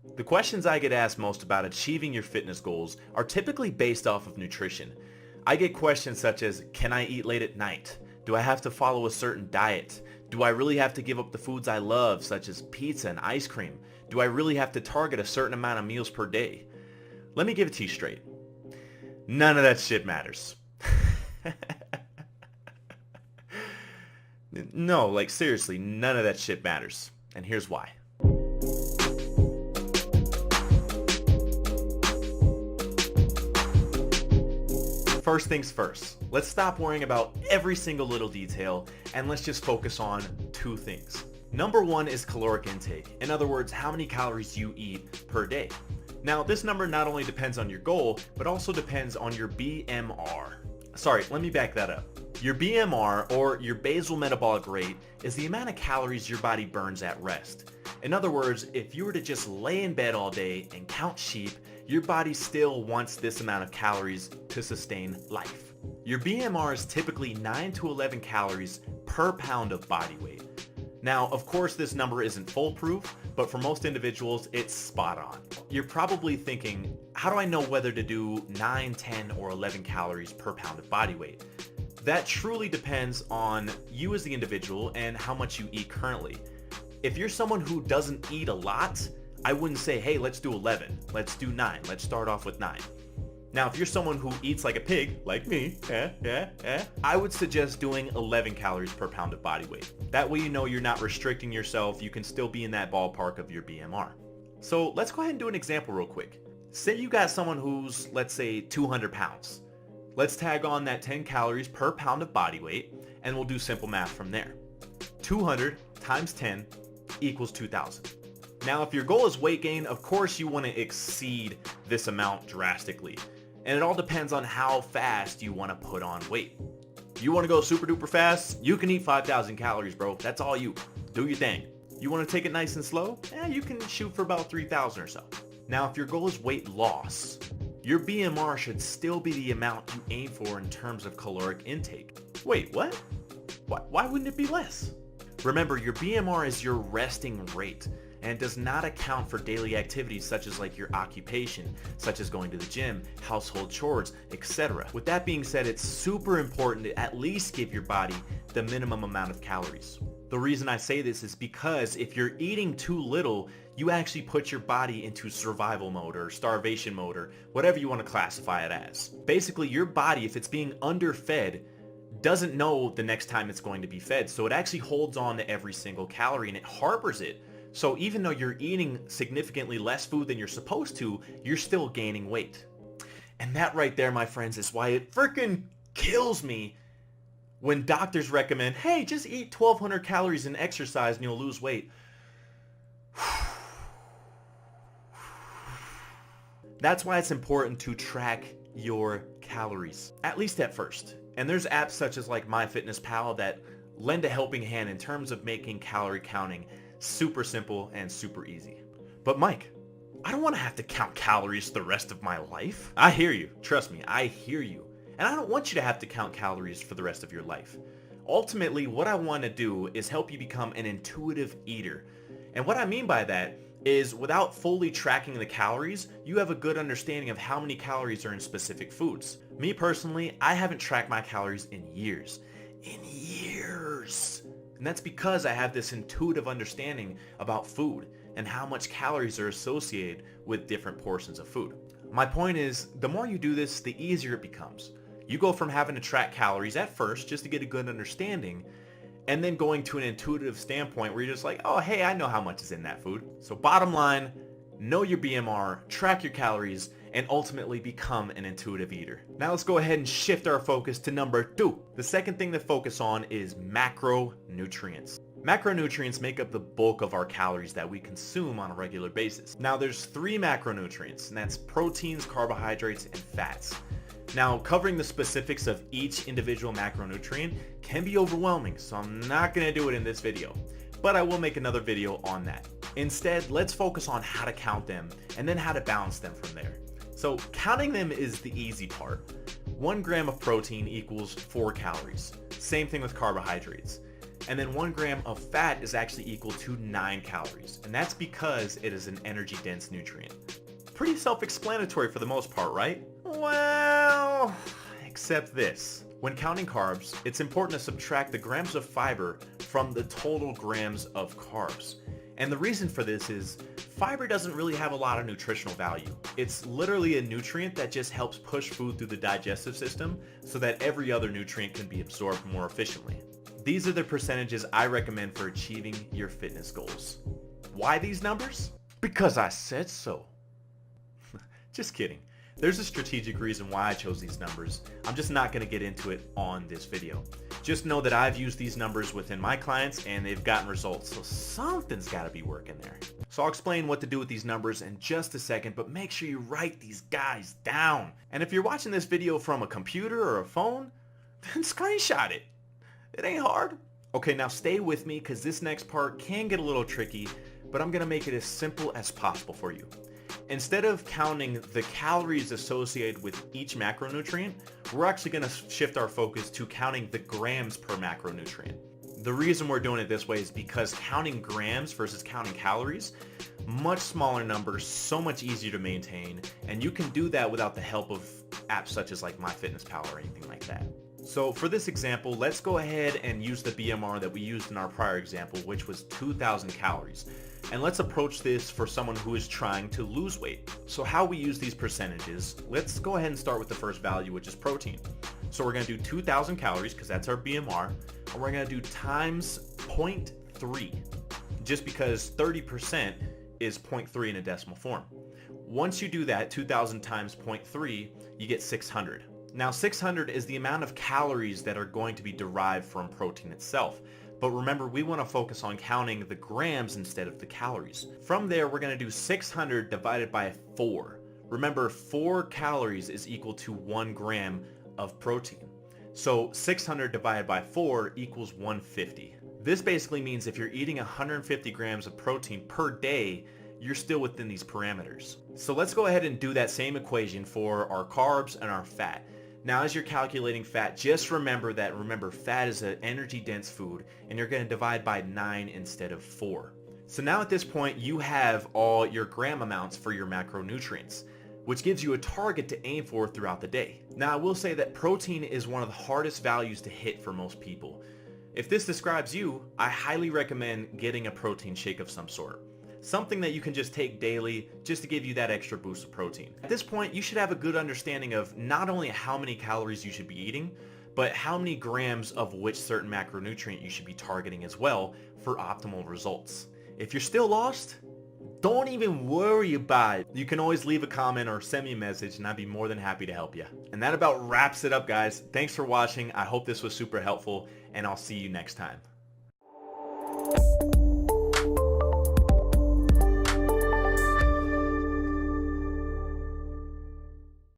The questions I get asked most about achieving your fitness goals are typically based off of nutrition. I get questions such as, can I eat late at night? Do I have to follow a certain diet? Do I really have to give up the foods I love, such as pizza and ice cream? Do I really have to target a certain amount of meals per day? Let me give it to you straight. None of that shit matters. No, like seriously, none of that shit matters. And here's why. First things first, let's stop worrying about every single little detail and let's just focus on two things. Number one is caloric intake. In other words, how many calories you eat per day. Now, this number not only depends on your goal, but also depends on your BMR. Sorry, let me back that up. Your BMR, or your basal metabolic rate, is the amount of calories your body burns at rest. In other words, if you were to just lay in bed all day and count sheep, your body still wants this amount of calories to sustain life. Your BMR is typically 9 to 11 calories per pound of body weight. Now, of course, this number isn't foolproof, but for most individuals, it's spot on. You're probably thinking, how do I know whether to do 9, 10, or 11 calories per pound of body weight? That truly depends on you as the individual and how much you eat currently. If you're someone who doesn't eat a lot, I wouldn't say, hey, let's do 11, let's do 9, let's start off with 9. Now, if you're someone who eats like a pig, like me, I would suggest doing 11 calories per pound of body weight. That way you know you're not restricting yourself, you can still be in that ballpark of your BMR. So let's go ahead and do an example real quick. Say you got someone who's, let's say, 200 pounds. Let's tag on that 10 calories per pound of body weight, and we'll do simple math from there. 200 times 10 equals 2,000. Now, if your goal is weight gain, of course you want to exceed this amount drastically. And it all depends on how fast you want to put on weight. You want to go super duper fast? You can eat 5,000 calories, bro. That's all you. Do your thing. You want to take it nice and slow? You can shoot for about 3,000 or so. Now, if your goal is weight loss, your BMR should still be the amount you aim for in terms of caloric intake. Wait, what? Why wouldn't it be less? Remember, your BMR is your resting rate, and it does not account for daily activities such as like your occupation, such as going to the gym, household chores, etc. With that being said, it's super important to at least give your body the minimum amount of calories. The reason I say this is because if you're eating too little, you actually put your body into survival mode or starvation mode or whatever you want to classify it as. Basically, your body, if it's being underfed, doesn't know the next time it's going to be fed, so it actually holds on to every single calorie and it harbors it. So even though you're eating significantly less food than you're supposed to, you're still gaining weight. And that right there, my friends, is why it freaking kills me when doctors recommend, hey, just eat 1,200 calories and exercise and you'll lose weight. That's why it's important to track your calories, at least at first. And there's apps such as like MyFitnessPal that lend a helping hand in terms of making calorie counting super simple and super easy. But Mike, I don't want to have to count calories the rest of my life. I hear you. Trust me, I hear you. And I don't want you to have to count calories for the rest of your life. Ultimately, what I want to do is help you become an intuitive eater. And what I mean by that is without fully tracking the calories, you have a good understanding of how many calories are in specific foods. Me personally, I haven't tracked my calories in years. And that's because I have this intuitive understanding about food and how much calories are associated with different portions of food. My point is, the more you do this, the easier it becomes. You go from having to track calories at first just to get a good understanding, and then going to an intuitive standpoint where you're just like, oh, hey, I know how much is in that food. So bottom line, know your BMR, track your calories, and ultimately become an intuitive eater. Now let's go ahead and shift our focus to number 2. The second thing to focus on is macronutrients. Macronutrients make up the bulk of our calories that we consume on a regular basis. Now there's 3 macronutrients, and that's proteins, carbohydrates, and fats. Now, covering the specifics of each individual macronutrient can be overwhelming, so I'm not going to do it in this video, but I will make another video on that. Instead, let's focus on how to count them and then how to balance them from there. So counting them is the easy part. 1 gram of protein equals 4 calories. Same thing with carbohydrates. And then 1 gram of fat is actually equal to 9 calories. And that's because it is an energy dense nutrient. Pretty self-explanatory for the most part, right? Well, except this. When counting carbs, it's important to subtract the grams of fiber from the total grams of carbs. And the reason for this is fiber doesn't really have a lot of nutritional value. It's literally a nutrient that just helps push food through the digestive system so that every other nutrient can be absorbed more efficiently. These are the percentages I recommend for achieving your fitness goals. Why these numbers? Because I said so. Just kidding. There's a strategic reason why I chose these numbers. I'm just not going to get into it on this video. Just know that I've used these numbers within my clients and they've gotten results, so something's got to be working there. So I'll explain what to do with these numbers in just a second, but make sure you write these guys down. And if you're watching this video from a computer or a phone, then screenshot it. It ain't hard. Okay, now stay with me because this next part can get a little tricky, but I'm going to make it as simple as possible for you. Instead of counting the calories associated with each macronutrient, we're actually going to shift our focus to counting the grams per macronutrient. The reason we're doing it this way is because counting grams versus counting calories, much smaller numbers, so much easier to maintain, and you can do that without the help of apps such as like MyFitnessPal or anything like that. So for this example, let's go ahead and use the BMR that we used in our prior example, which was 2,000 calories. And let's approach this for someone who is trying to lose weight. So how we use these percentages, let's go ahead and start with the first value, which is protein. So we're going to do 2,000 calories because that's our BMR, and we're going to do times 0.3, just because 30% is 0.3 in a decimal form. Once you do that, 2,000 times 0.3, you get 600. Now 600 is the amount of calories that are going to be derived from protein itself. But remember, we want to focus on counting the grams instead of the calories. From there, we're going to do 600 divided by 4. Remember, 4 calories is equal to 1 gram of protein. So 600 divided by 4 equals 150. This basically means if you're eating 150 grams of protein per day, you're still within these parameters. So let's go ahead and do that same equation for our carbs and our fat. Now, as you're calculating fat, just remember fat is an energy dense food and you're going to divide by 9 instead of 4. So now at this point, you have all your gram amounts for your macronutrients, which gives you a target to aim for throughout the day. Now, I will say that protein is one of the hardest values to hit for most people. If this describes you, I highly recommend getting a protein shake of some sort. Something that you can just take daily just to give you that extra boost of protein. At this point, you should have a good understanding of not only how many calories you should be eating, but how many grams of which certain macronutrient you should be targeting as well for optimal results. If you're still lost, don't even worry about it. You can always leave a comment or send me a message and I'd be more than happy to help you. And that about wraps it up, guys. Thanks for watching. I hope this was super helpful and I'll see you next time.